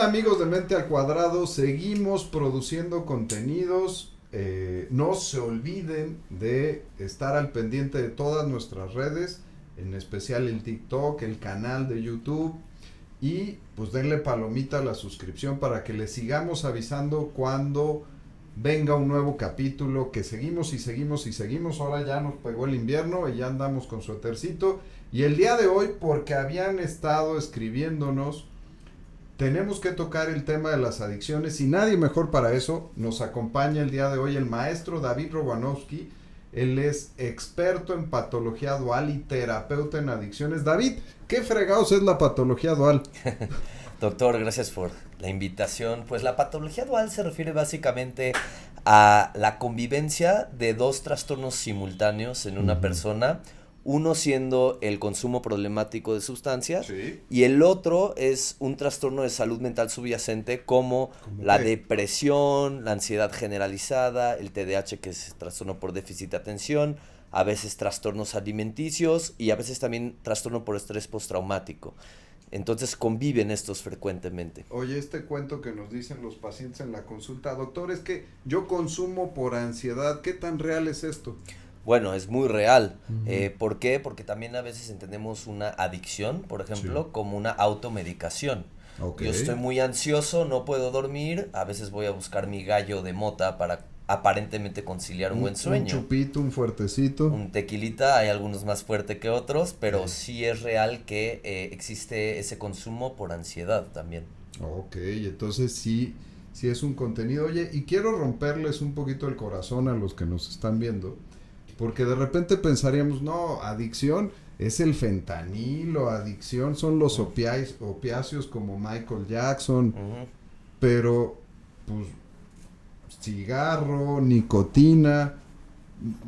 Hola amigos de Mente al Cuadrado, seguimos produciendo contenidos. No se olviden de estar al pendiente de todas nuestras redes, en especial el TikTok, el canal de YouTube, y pues denle palomita a la suscripción para que les sigamos avisando cuando venga un nuevo capítulo, que seguimos y seguimos y seguimos. Ahora ya nos pegó el invierno y ya andamos con suétercito. Y el día de hoy, porque habían estado escribiéndonos, tenemos que tocar el tema de las adicciones y nadie mejor para eso. Nos acompaña el día de hoy el maestro David Rowanowski. Él es experto en patología dual y terapeuta en adicciones. David, ¿qué fregados es la patología dual? Doctor, gracias por la invitación. Pues la patología dual se refiere básicamente a la convivencia de dos trastornos simultáneos en una persona. Uno siendo el consumo problemático de sustancias, Sí. y el otro es un trastorno de salud mental subyacente como la qué? depresión, la ansiedad generalizada, el TDAH, que es trastorno por déficit de atención, a veces trastornos alimenticios y a veces también trastorno por estrés postraumático. Entonces conviven estos frecuentemente. Oye, este cuento que nos dicen los pacientes en la consulta, doctor, es que yo consumo por ansiedad. ¿Qué tan real es esto? Bueno, es muy real. ¿Por qué? Porque también a veces entendemos una adicción, por ejemplo, Sí. como una automedicación. Ok. Yo estoy muy ansioso, no puedo dormir, a veces voy a buscar mi gallo de mota para aparentemente conciliar un buen Un sueño. chupito, un fuertecito. Un tequilita, hay algunos más fuertes que otros, pero Sí. sí es real que existe ese consumo por ansiedad también. Ok, entonces sí es un contenido. Oye, y quiero romperles un poquito el corazón a los que nos están viendo, porque de repente pensaríamos, no, adicción es el fentanilo, adicción son los opiáceos como Michael Jackson, Ujú. pero pues cigarro, nicotina,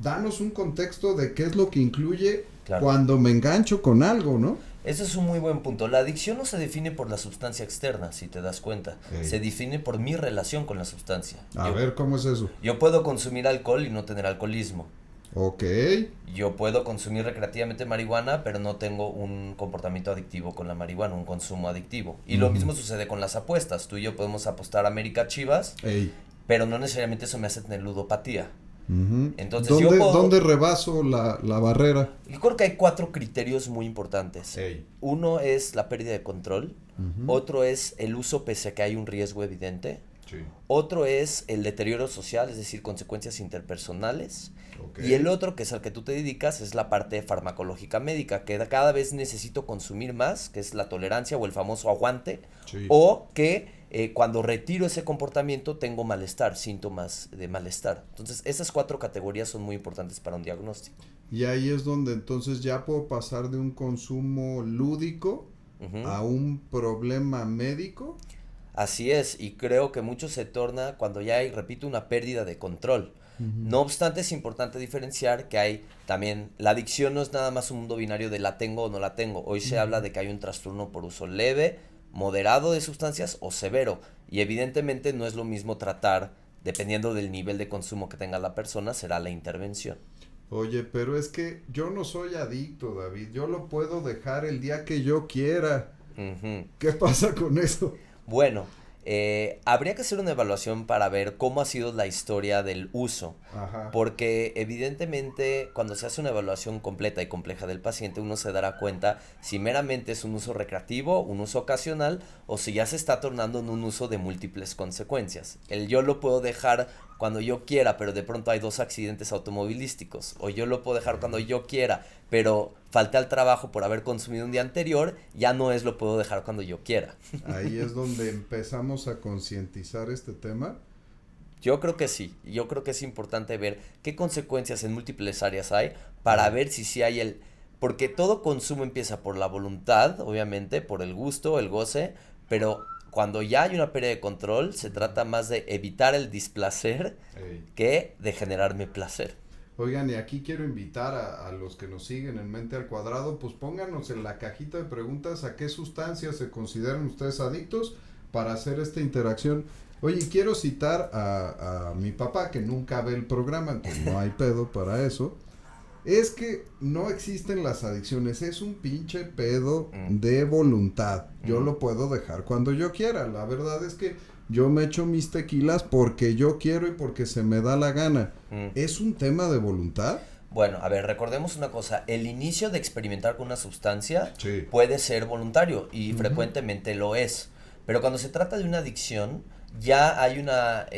danos un contexto de qué es lo que incluye Claro. cuando me engancho con algo, ¿no? Ese es un muy buen punto. La adicción no se define por la sustancia externa, si te das cuenta. Ey. Se define por mi relación con la sustancia. A ver, ¿cómo es eso? Yo puedo consumir alcohol y no tener alcoholismo. Ok. Yo puedo consumir recreativamente marihuana, pero no tengo un comportamiento adictivo con la marihuana, un consumo adictivo. Y lo mismo sucede con las apuestas. Tú y yo podemos apostar a América Chivas, Ey. pero no necesariamente eso me hace tener ludopatía. Entonces ¿Dónde rebaso la barrera? Yo creo que hay 4 criterios muy importantes. Ey. Uno es la pérdida de control. Otro es el uso pese a que hay un riesgo evidente. Sí. Otro es el deterioro social, es decir, consecuencias interpersonales. Okay. Y el otro, que es al que tú te dedicas, es la parte farmacológica médica, que cada vez necesito consumir más, que es la tolerancia o el famoso aguante, Sí. o que cuando retiro ese comportamiento tengo malestar, síntomas de malestar. Entonces, esas 4 categorías son muy importantes para un diagnóstico. Y ahí es donde entonces ya puedo pasar de un consumo lúdico a un problema médico. Así es, y creo que mucho se torna cuando ya hay, repito, una pérdida de control. No obstante, es importante diferenciar que hay también, la adicción no es nada más un mundo binario de la tengo o no la tengo. Hoy se habla de que hay un trastorno por uso leve, moderado de sustancias o severo. Y evidentemente no es lo mismo tratar, dependiendo del nivel de consumo que tenga la persona, será la intervención. Oye, pero es que yo no soy adicto, David. Yo lo puedo dejar el día que yo quiera. ¿Qué pasa con eso? Bueno, habría que hacer una evaluación para ver cómo ha sido la historia del uso. Ajá. Porque evidentemente cuando se hace una evaluación completa y compleja del paciente, uno se dará cuenta si meramente es un uso recreativo, un uso ocasional, o si ya se está tornando en un uso de múltiples consecuencias. El yo lo puedo dejar cuando yo quiera, pero de pronto hay 2 accidentes automovilísticos. O yo lo puedo dejar cuando yo quiera, pero falté al trabajo por haber consumido un día anterior, ya no es lo puedo dejar cuando yo quiera. Ahí es donde empezamos a concientizar este tema. Yo creo que sí, yo creo que es importante ver qué consecuencias en múltiples áreas hay para ver si sí hay el... Porque todo consumo empieza por la voluntad, obviamente, por el gusto, el goce, pero cuando ya hay una pérdida de control, se trata más de evitar el displacer que de generarme placer. Oigan, y aquí quiero invitar a los que nos siguen en Mente al Cuadrado, pues pónganos en la cajita de preguntas a qué sustancias se consideran ustedes adictos para hacer esta interacción. Oye, quiero citar a mi papá, que nunca ve el programa, entonces no hay pedo para eso. Es que no existen las adicciones, es un pinche pedo de voluntad. Yo lo puedo dejar cuando yo quiera. La verdad es que yo me echo mis tequilas porque yo quiero y porque se me da la gana. ¿Es un tema de voluntad? Bueno, a ver, recordemos una cosa, el inicio de experimentar con una sustancia Sí. puede ser voluntario y frecuentemente lo es, pero cuando se trata de una adicción ya hay una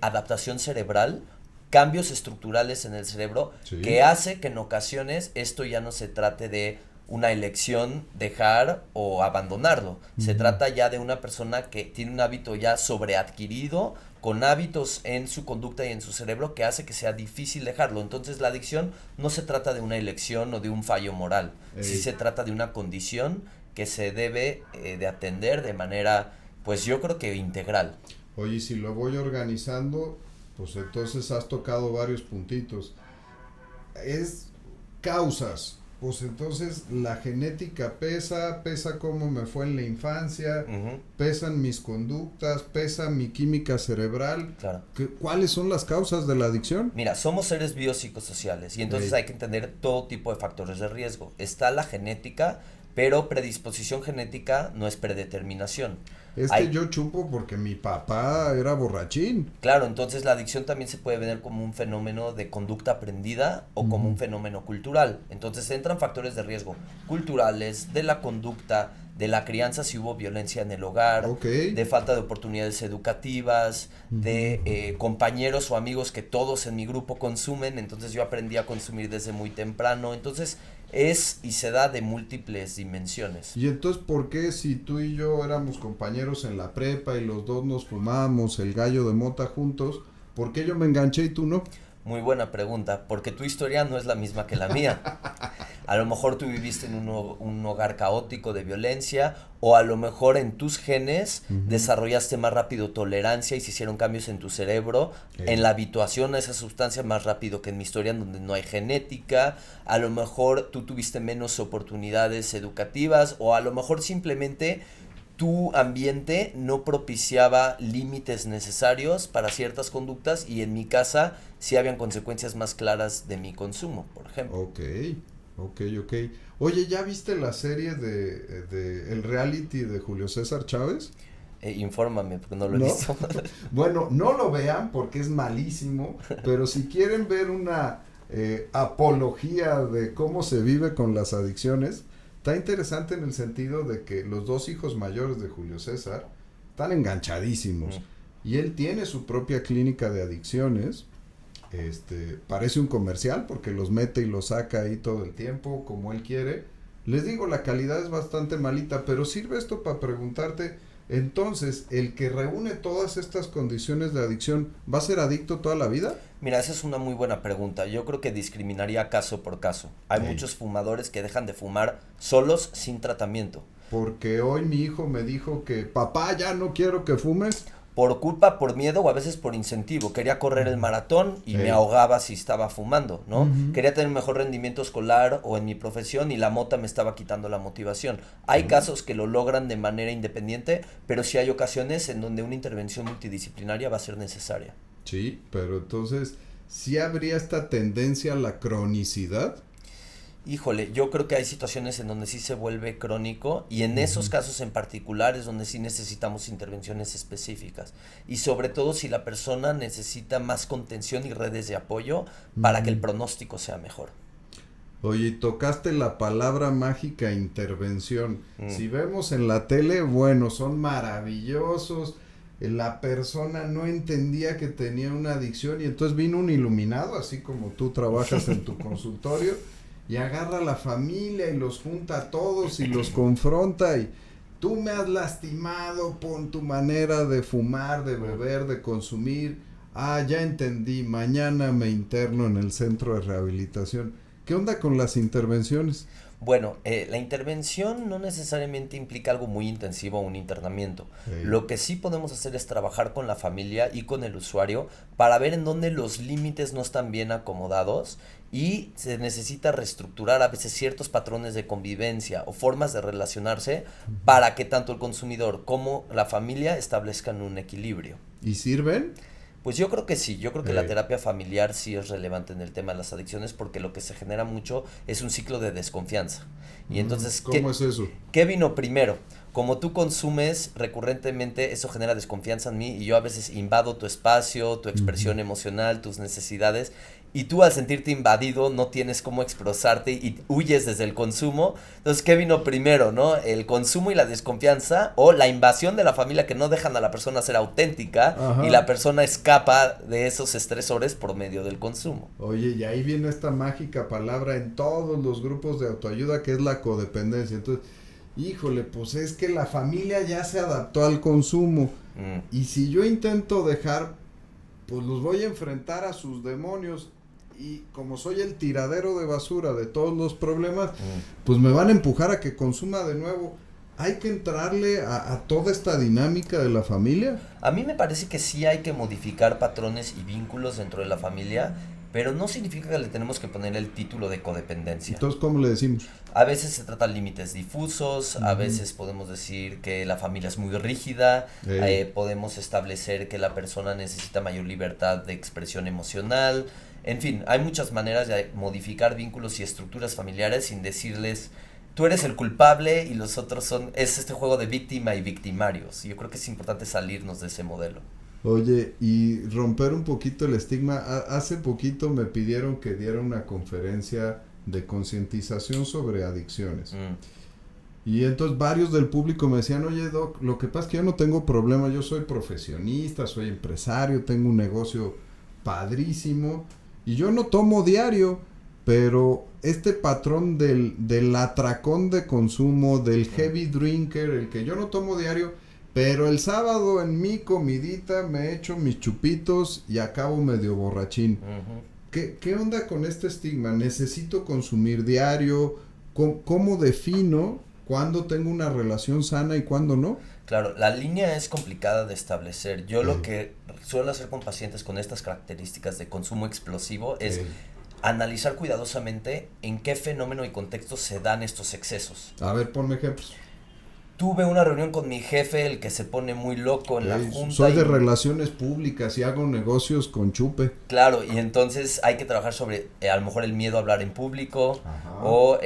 adaptación cerebral, cambios estructurales en el cerebro Sí. que hace que en ocasiones esto ya no se trate de una elección dejar o abandonarlo, se trata ya de una persona que tiene un hábito ya sobreadquirido con hábitos en su conducta y en su cerebro que hace que sea difícil dejarlo. Entonces la adicción no se trata de una elección o de un fallo moral, sí se trata de una condición que se debe de atender de manera, pues yo creo que integral. Oye, si lo voy organizando, pues entonces has tocado varios puntitos. Es causas. Pues entonces la genética pesa cómo me fue en la infancia, pesan mis conductas, pesa mi química cerebral. Claro. ¿Cuáles son las causas de la adicción? Mira, somos seres biopsicosociales y entonces hay que entender todo tipo de factores de riesgo. Está la genética, pero predisposición genética no es predeterminación. Que yo chupo porque mi papá era borrachín. Claro, entonces la adicción también se puede ver como un fenómeno de conducta aprendida o como un fenómeno cultural. Entonces entran factores de riesgo culturales, de la conducta, de la crianza si hubo violencia en el hogar, de falta de oportunidades educativas, de compañeros o amigos que todos en mi grupo consumen, entonces yo aprendí a consumir desde muy temprano. Entonces es y se da de múltiples dimensiones. Y entonces, ¿por qué si tú y yo éramos compañeros en la prepa y los dos nos fumábamos el gallo de mota juntos, por qué yo me enganché y tú no? Muy buena pregunta, porque tu historia no es la misma que la mía. A lo mejor tú viviste en un hogar caótico de violencia, o a lo mejor en tus genes desarrollaste más rápido tolerancia y se hicieron cambios en tu cerebro, en la habituación a esa sustancia más rápido que en mi historia, en donde no hay genética. A lo mejor tú tuviste menos oportunidades educativas, o a lo mejor simplemente tu ambiente no propiciaba límites necesarios para ciertas conductas, y en mi casa sí habían consecuencias más claras de mi consumo, por ejemplo. Ok. Oye, ¿ya viste la serie de el reality de Julio César Chávez? Infórmame, porque no lo he visto. Bueno, no lo vean porque es malísimo, pero si quieren ver una apología de cómo se vive con las adicciones, está interesante en el sentido de que los dos hijos mayores de Julio César están enganchadísimos y él tiene su propia clínica de adicciones. Parece un comercial porque los mete y los saca ahí todo el tiempo como él quiere. Les digo, la calidad es bastante malita, pero sirve esto para preguntarte, entonces, ¿el que reúne todas estas condiciones de adicción va a ser adicto toda la vida? Mira, esa es una muy buena pregunta. Yo creo que discriminaría caso por caso. Hay muchos fumadores que dejan de fumar solos sin tratamiento. Porque hoy mi hijo me dijo que, papá, ya no quiero que fumes. Por culpa, por miedo o a veces por incentivo. Quería correr el maratón y me ahogaba si estaba fumando, ¿no? Quería tener un mejor rendimiento escolar o en mi profesión y la mota me estaba quitando la motivación. Hay casos que lo logran de manera independiente, pero sí hay ocasiones en donde una intervención multidisciplinaria va a ser necesaria. Sí, pero entonces, ¿sí habría esta tendencia a la cronicidad? Híjole, yo creo que hay situaciones en donde sí se vuelve crónico, y en esos casos en particular es donde sí necesitamos intervenciones específicas, y sobre todo si la persona necesita más contención y redes de apoyo para que el pronóstico sea mejor. Oye, tocaste la palabra mágica intervención. Si vemos en la tele, bueno, son maravillosos. La persona no entendía que tenía una adicción y entonces vino un iluminado, así como tú trabajas en tu consultorio, y agarra a la familia y los junta a todos y los confronta y tú me has lastimado por tu manera de fumar, de beber, de consumir. Ya entendí, mañana me interno en el centro de rehabilitación. ¿Qué onda con las intervenciones? Bueno, la intervención no necesariamente implica algo muy intensivo o un internamiento. Lo que sí podemos hacer es trabajar con la familia y con el usuario para ver en dónde los límites no están bien acomodados y se necesita reestructurar a veces ciertos patrones de convivencia o formas de relacionarse para que tanto el consumidor como la familia establezcan un equilibrio. ¿Y sirven? Pues yo creo que sí, yo creo que la terapia familiar sí es relevante en el tema de las adicciones porque lo que se genera mucho es un ciclo de desconfianza. Y entonces, ¿Cómo es eso? ¿qué vino primero? Como tú consumes recurrentemente, eso genera desconfianza en mí y yo a veces invado tu espacio, tu expresión emocional, tus necesidades y tú al sentirte invadido no tienes cómo expresarte y huyes desde el consumo. Entonces, ¿qué vino primero, no? ¿El consumo y la desconfianza o la invasión de la familia que no dejan a la persona ser auténtica y la persona escapa de esos estresores por medio del consumo? Oye, y ahí viene esta mágica palabra en todos los grupos de autoayuda que es la codependencia. Entonces, híjole, pues es que la familia ya se adaptó al consumo. Y si yo intento dejar, pues los voy a enfrentar a sus demonios. Y como soy el tiradero de basura de todos los problemas, pues me van a empujar a que consuma de nuevo. ¿Hay que entrarle a toda esta dinámica de la familia? A mí me parece que sí hay que modificar patrones y vínculos dentro de la familia, pero no significa que le tenemos que poner el título de codependencia. Entonces, ¿cómo le decimos? A veces se tratan límites difusos, a veces podemos decir que la familia es muy rígida, podemos establecer que la persona necesita mayor libertad de expresión emocional. En fin, hay muchas maneras de modificar vínculos y estructuras familiares sin decirles, tú eres el culpable y los otros son, es este juego de víctima y victimarios. Y yo creo que es importante salirnos de ese modelo. Oye, y romper un poquito el estigma. Hace poquito me pidieron que diera una conferencia de concientización sobre adicciones. Y entonces varios del público me decían, oye Doc, lo que pasa es que yo no tengo problema, yo soy profesionista, soy empresario, tengo un negocio padrísimo y yo no tomo diario, pero este patrón del atracón de consumo, del heavy drinker, el que yo no tomo diario, pero el sábado en mi comidita me echo mis chupitos y acabo medio borrachín. ¿Qué onda con este estigma? ¿Necesito consumir diario? ¿Cómo defino cuándo tengo una relación sana y cuándo no? Claro, la línea es complicada de establecer. Yo lo que suelo hacer con pacientes con estas características de consumo explosivo es analizar cuidadosamente en qué fenómeno y contexto se dan estos excesos. A ver, ponme ejemplos. Tuve una reunión con mi jefe, el que se pone muy loco en la junta. Soy de relaciones públicas y hago negocios con chupe. Claro, y entonces hay que trabajar sobre a lo mejor el miedo a hablar en público o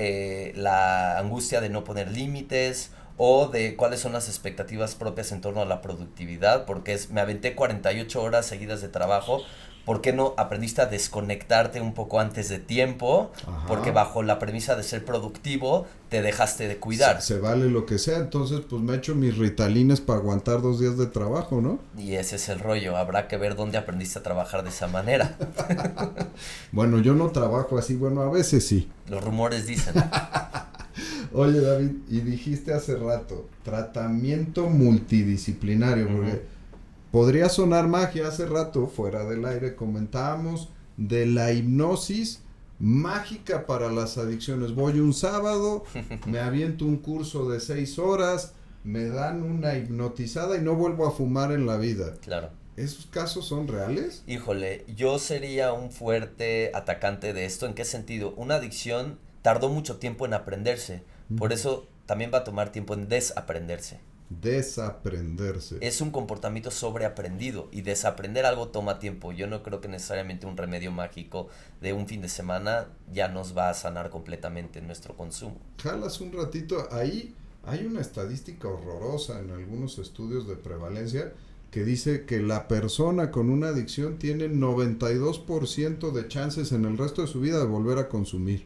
la angustia de no poner límites o de cuáles son las expectativas propias en torno a la productividad, porque me aventé 48 horas seguidas de trabajo. ¿Por qué no aprendiste a desconectarte un poco antes de tiempo? Porque bajo la premisa de ser productivo, te dejaste de cuidar. Se vale lo que sea, entonces pues me echo mis ritalines para aguantar 2 días de trabajo, ¿no? Y ese es el rollo, habrá que ver dónde aprendiste a trabajar de esa manera. Bueno, yo no trabajo así, bueno, a veces sí. Los rumores dicen. Oye, David, y dijiste hace rato, tratamiento multidisciplinario, porque podría sonar magia. Hace rato, fuera del aire, comentábamos de la hipnosis mágica para las adicciones. Voy un sábado, me aviento un curso de 6 horas, me dan una hipnotizada y no vuelvo a fumar en la vida. Claro. ¿Esos casos son reales? Híjole, yo sería un fuerte atacante de esto. ¿En qué sentido? Una adicción tardó mucho tiempo en aprenderse, por eso también va a tomar tiempo en desaprenderse. Desaprenderse. Es un comportamiento sobreaprendido y desaprender algo toma tiempo. Yo no creo que necesariamente un remedio mágico de un fin de semana ya nos va a sanar completamente nuestro consumo. Jalas un ratito, ahí hay una estadística horrorosa en algunos estudios de prevalencia que dice que la persona con una adicción tiene 92% de chances en el resto de su vida de volver a consumir.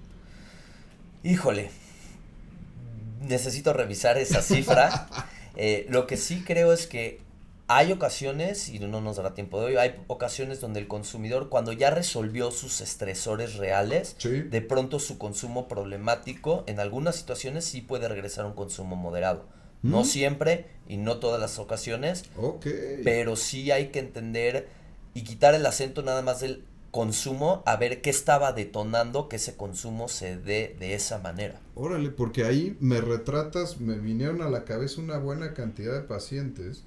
Híjole, necesito revisar esa cifra. Lo que sí creo es que hay ocasiones, y no nos dará tiempo de hoy, hay ocasiones donde el consumidor, cuando ya resolvió sus estresores reales, de pronto su consumo problemático, en algunas situaciones sí puede regresar a un consumo moderado. No siempre y no todas las ocasiones, pero sí hay que entender y quitar el acento nada más del consumo, a ver qué estaba detonando que ese consumo se dé de esa manera. Órale, porque ahí me retratas, me vinieron a la cabeza una buena cantidad de pacientes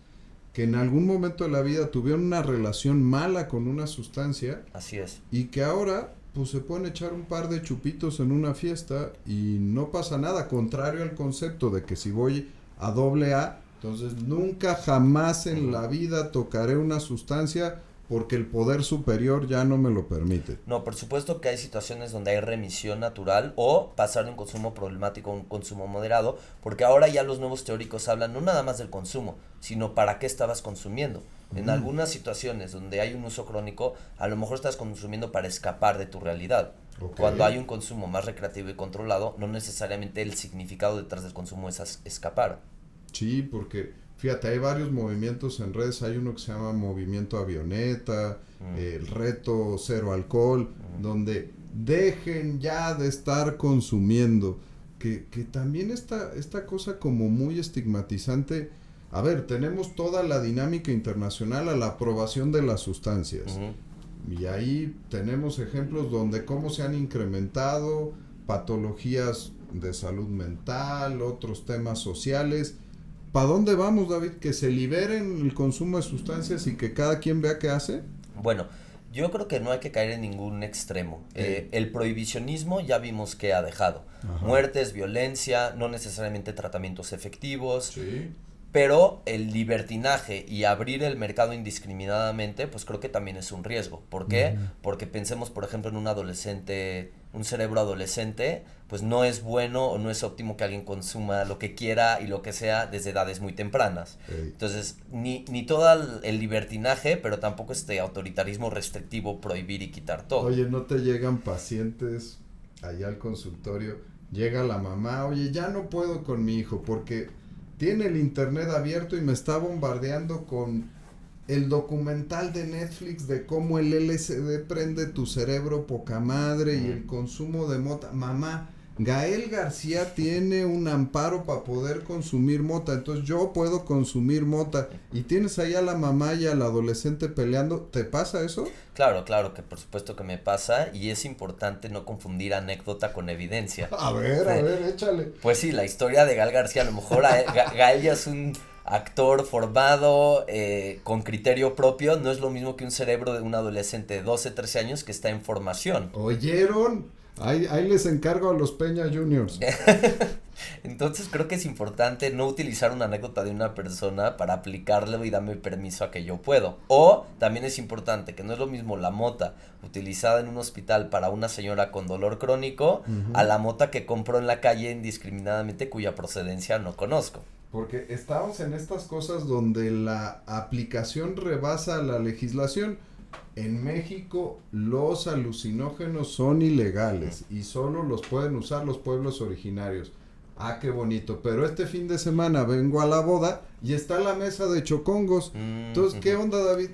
que en algún momento de la vida tuvieron una relación mala con una sustancia. Así es. Y que ahora pues se pueden echar un par de chupitos en una fiesta y no pasa nada, contrario al concepto de que si voy a AA, entonces nunca jamás en la vida tocaré una sustancia porque el poder superior ya no me lo permite. No, por supuesto que hay situaciones donde hay remisión natural o pasar de un consumo problemático a un consumo moderado, porque ahora ya los nuevos teóricos hablan no nada más del consumo, sino para qué estabas consumiendo. En algunas situaciones donde hay un uso crónico, a lo mejor estás consumiendo para escapar de tu realidad. Ok. Cuando hay un consumo más recreativo y controlado, no necesariamente el significado detrás del consumo es escapar. Sí, porque fíjate, hay varios movimientos en redes. Hay uno que se llama Movimiento Avioneta, el Reto Cero Alcohol, donde dejen ya de estar consumiendo. Que también esta cosa como muy estigmatizante. A ver, tenemos toda la dinámica internacional a la aprobación de las sustancias. Y ahí tenemos ejemplos donde cómo se han incrementado patologías de salud mental, otros temas sociales. ¿Para dónde vamos, David? ¿Que se liberen el consumo de sustancias y que cada quien vea qué hace? Bueno, yo creo que no hay que caer en ningún extremo. El prohibicionismo ya vimos que ha dejado. Ajá. Muertes, violencia, no necesariamente tratamientos efectivos. Sí. Pero el libertinaje y abrir el mercado indiscriminadamente, pues creo que también es un riesgo. ¿Por qué? Porque pensemos, por ejemplo, en un adolescente, un cerebro adolescente, pues no es bueno o no es óptimo que alguien consuma lo que quiera y lo que sea desde edades muy tempranas. Entonces, ni todo el libertinaje, pero tampoco este autoritarismo restrictivo, prohibir y quitar todo. Oye, ¿no te llegan pacientes allá al consultorio? Llega la mamá, oye, ya no puedo con mi hijo porque tiene el internet abierto y me está bombardeando con el documental de Netflix de cómo el LSD prende tu cerebro poca madre y el consumo de mota. Mamá, Gael García tiene un amparo para poder consumir mota, entonces yo puedo consumir mota. Y tienes ahí a la mamá y al adolescente peleando. ¿Te pasa eso? Claro, claro, que por supuesto que me pasa y es importante no confundir anécdota con evidencia. A ver, échale. Pues sí, la historia de Gael García, a lo mejor Gael ya es un actor formado, con criterio propio, no es lo mismo que un cerebro de un adolescente de 12, 13 años que está en formación. ¿Oyeron? Ahí les encargo a los Peña Juniors. Entonces creo que es importante no utilizar una anécdota de una persona para aplicarle y darme permiso a que yo puedo. O también es importante que no es lo mismo la mota utilizada en un hospital para una señora con dolor crónico a la mota que compró en la calle indiscriminadamente cuya procedencia no conozco. Porque estamos en estas cosas donde la aplicación rebasa la legislación. En México los alucinógenos son ilegales y solo los pueden usar los pueblos originarios. Ah, qué bonito, pero este fin de semana vengo a la boda y está la mesa de chocongos. Entonces, ¿qué onda, David?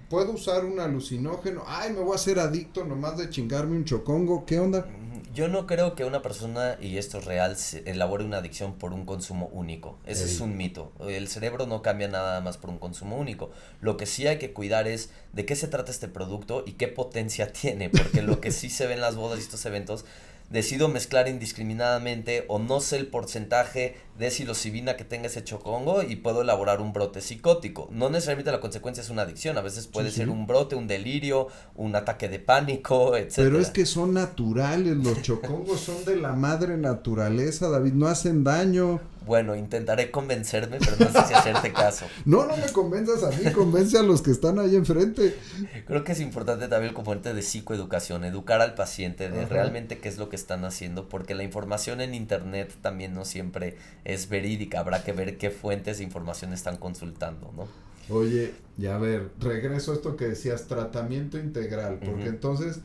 ¿Puedo usar un alucinógeno? Ay, me voy a hacer adicto nomás de chingarme un chocongo. ¿Qué onda? Yo no creo que una persona, y esto es real, elabore una adicción por un consumo único. Ese es un mito. El cerebro no cambia nada más por un consumo único. Lo que sí hay que cuidar es de qué se trata este producto y qué potencia tiene, porque lo que sí se ve en las bodas y estos eventos, decido mezclar indiscriminadamente o no sé el porcentaje de psilocibina que tenga ese chocongo y puedo elaborar un brote psicótico. No necesariamente la consecuencia es una adicción, a veces puede ser un brote, un delirio, un ataque de pánico, etcétera. Pero es que son naturales, los chocongos son de la madre naturaleza, David, no hacen daño. Bueno, intentaré convencerme, pero no sé si hacerte caso. No me convenzas a mí, convence a los que están ahí enfrente. Creo que es importante también el componente de psicoeducación, educar al paciente de realmente qué es lo que están haciendo, porque la información en internet también no siempre es verídica, habrá que ver qué fuentes de información están consultando, ¿no? Oye, ya a ver, regreso a esto que decías, tratamiento integral, porque entonces,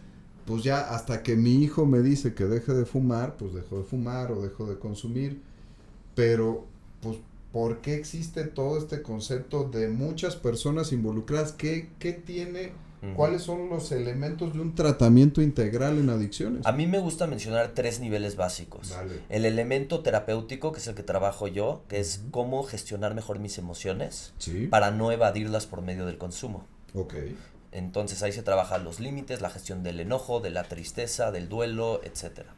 pues ya hasta que mi hijo me dice que deje de fumar, pues dejo de fumar o dejo de consumir. Pero, pues, ¿por qué existe todo este concepto de muchas personas involucradas? ¿Qué tiene? ¿Cuáles son los elementos de un tratamiento integral en adicciones? A mí me gusta mencionar 3 niveles básicos. Dale. El elemento terapéutico, que es el que trabajo yo, que es cómo gestionar mejor mis emociones para no evadirlas por medio del consumo. Ok. Entonces ahí se trabajan los límites, la gestión del enojo, de la tristeza, del duelo, etcétera.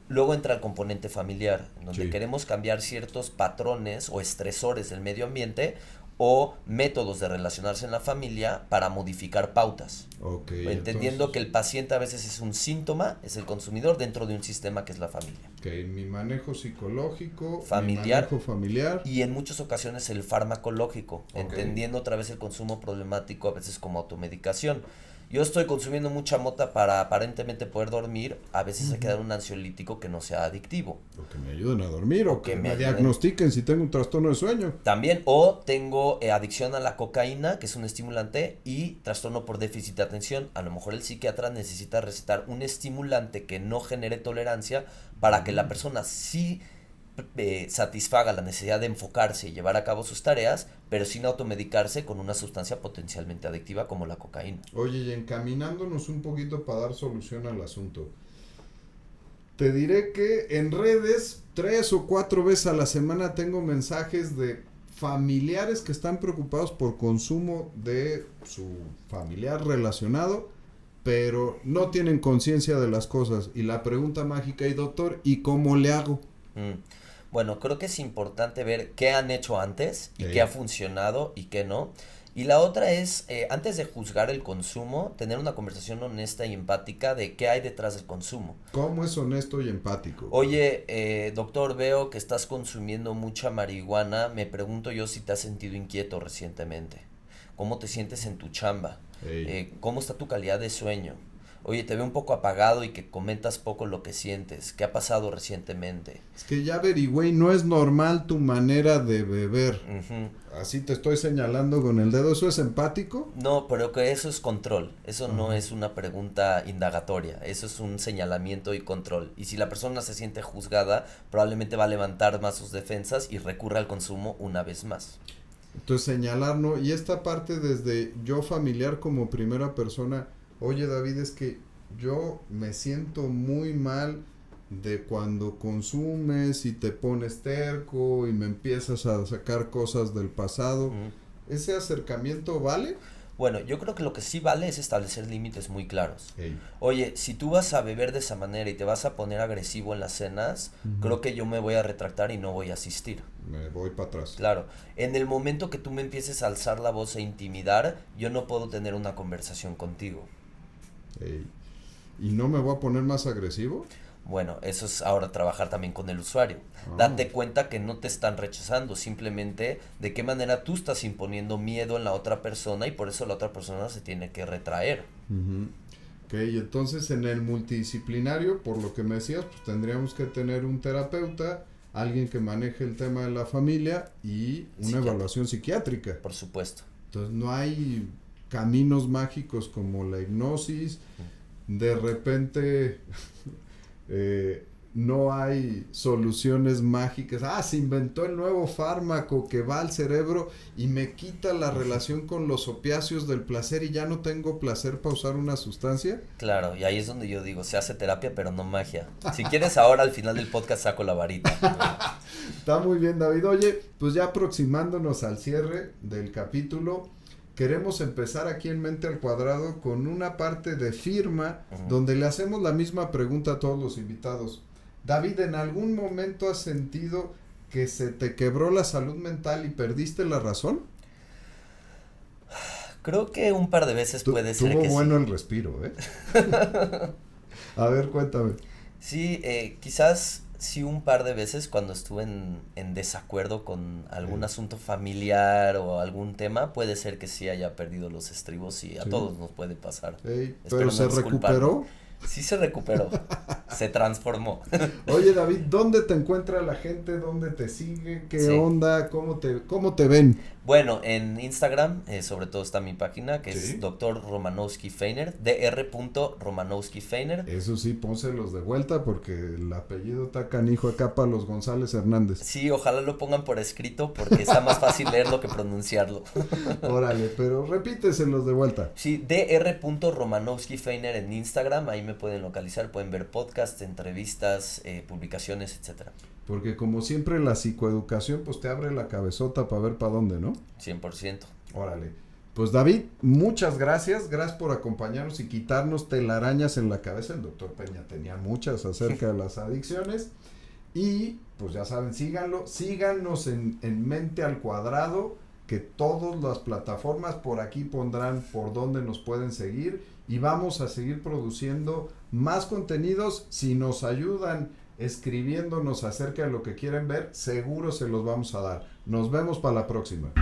Luego entra el componente familiar, en donde queremos cambiar ciertos patrones o estresores del medio ambiente o métodos de relacionarse en la familia para modificar pautas. Okay, Entendiendo entonces, que el paciente a veces es un síntoma, es el consumidor dentro de un sistema que es la familia. okay, mi manejo psicológico, Familiar, mi manejo familiar. y en muchas ocasiones el farmacológico, Okay. entendiendo otra vez el consumo problemático a veces como automedicación. Yo estoy consumiendo mucha mota para aparentemente poder dormir, a veces hay que dar un ansiolítico que no sea adictivo. O que me ayuden a dormir, o que me ayuden. diagnostiquen si tengo un trastorno de sueño. También, o tengo adicción a la cocaína, que es un estimulante, y trastorno por déficit de atención. A lo mejor el psiquiatra necesita recetar un estimulante que no genere tolerancia para que la persona sí satisfaga la necesidad de enfocarse y llevar a cabo sus tareas, pero sin automedicarse con una sustancia potencialmente adictiva como la cocaína. Oye, y encaminándonos un poquito para dar solución al asunto. Te diré que en redes 3 o 4 veces a la semana tengo mensajes de familiares que están preocupados por consumo de su familiar relacionado, pero no tienen conciencia de las cosas. Y la pregunta mágica, y doctor, ¿y cómo le hago? Bueno, creo que es importante ver qué han hecho antes y Sí. qué ha funcionado y qué no. Y la otra es, antes de juzgar el consumo, tener una conversación honesta y empática de qué hay detrás del consumo. ¿Cómo es honesto y empático? Oye, doctor, veo que estás consumiendo mucha marihuana. Me pregunto yo si te has sentido inquieto recientemente. ¿Cómo te sientes en tu chamba? Ey. ¿Cómo está tu calidad de sueño? Oye, te veo un poco apagado y que comentas poco lo que sientes. ¿Qué ha pasado recientemente? Es que ya averigüé y no es normal tu manera de beber. Ujú. Así te estoy señalando con el dedo. ¿Eso es empático? No, pero que eso es control. Eso no Ajá. es una pregunta indagatoria. Eso es un señalamiento y control. Y si la persona se siente juzgada, probablemente va a levantar más sus defensas y recurre al consumo una vez más. Entonces señalar, ¿no? Y esta parte desde yo familiar como primera persona, oye David, es que yo me siento muy mal de cuando consumes y te pones terco y me empiezas a sacar cosas del pasado. Ujú. ¿Ese acercamiento vale? Bueno, yo creo que lo que sí vale es establecer límites muy claros. Ey. Oye, si tú vas a beber de esa manera y te vas a poner agresivo en las cenas, creo que yo me voy a retractar y no voy a asistir. Me voy para atrás. Claro, en el momento que tú me empieces a alzar la voz e intimidar, yo no puedo tener una conversación contigo. Ey. ¿Y no me voy a poner más agresivo? Bueno, eso es ahora trabajar también con el usuario. Ah. Date cuenta que no te están rechazando, simplemente de qué manera tú estás imponiendo miedo en la otra persona y por eso la otra persona se tiene que retraer. Ujú. Ok, entonces en el multidisciplinario, por lo que me decías, pues tendríamos que tener un terapeuta, alguien que maneje el tema de la familia y una Psiquiatra. evaluación psiquiátrica. Por supuesto. Entonces no hay caminos mágicos como la hipnosis, de repente no hay soluciones mágicas. Ah, se inventó el nuevo fármaco que va al cerebro y me quita la relación con los opiáceos del placer y ya no tengo placer para usar una sustancia. Claro, y ahí es donde yo digo, se hace terapia pero no magia. Si quieres ahora al final del podcast saco la varita. Está muy bien, David. Oye, pues ya aproximándonos al cierre del capítulo, queremos empezar aquí en Mente al Cuadrado con una parte de firma donde le hacemos la misma pregunta a todos los invitados. David, ¿en algún momento has sentido que se te quebró la salud mental y perdiste la razón? Creo que un par de veces puede ser Tuvo que bueno sí. el respiro, ¿eh? A ver, cuéntame. Sí, quizás sí un par de veces cuando estuve en desacuerdo con algún asunto familiar o algún tema, puede ser que sí haya perdido los estribos y a Sí. todos nos puede pasar. Ey, Espero pero no se disculparme. recuperó. Sí se recuperó, se transformó. Oye, David, ¿dónde te encuentra la gente? ¿Dónde te sigue? ¿Qué Sí. onda? ¿Cómo te ven? Bueno, en Instagram, sobre todo está mi página, que Sí. es Dr. Romanowski Feiner, Dr. Romanowski Feiner. Eso sí, pónselos de vuelta porque el apellido está canijo acá para los González Hernández. Sí, ojalá lo pongan por escrito porque está más fácil leerlo que pronunciarlo. Órale, pero repíteselos de vuelta. Sí, Dr. Romanowski Feiner en Instagram, ahí me pueden localizar, pueden ver podcasts, entrevistas, publicaciones, etcétera. Porque como siempre la psicoeducación pues te abre la cabezota para ver para dónde, ¿no? 100%. Órale. Pues David, muchas gracias por acompañarnos y quitarnos telarañas en la cabeza. El doctor Peña tenía muchas acerca de las adicciones. Y pues ya saben, síganos en Mente al Cuadrado, que todas las plataformas por aquí pondrán por dónde nos pueden seguir y vamos a seguir produciendo más contenidos. Si nos ayudan escribiéndonos acerca de lo que quieren ver, seguro se los vamos a dar. Nos vemos para la próxima.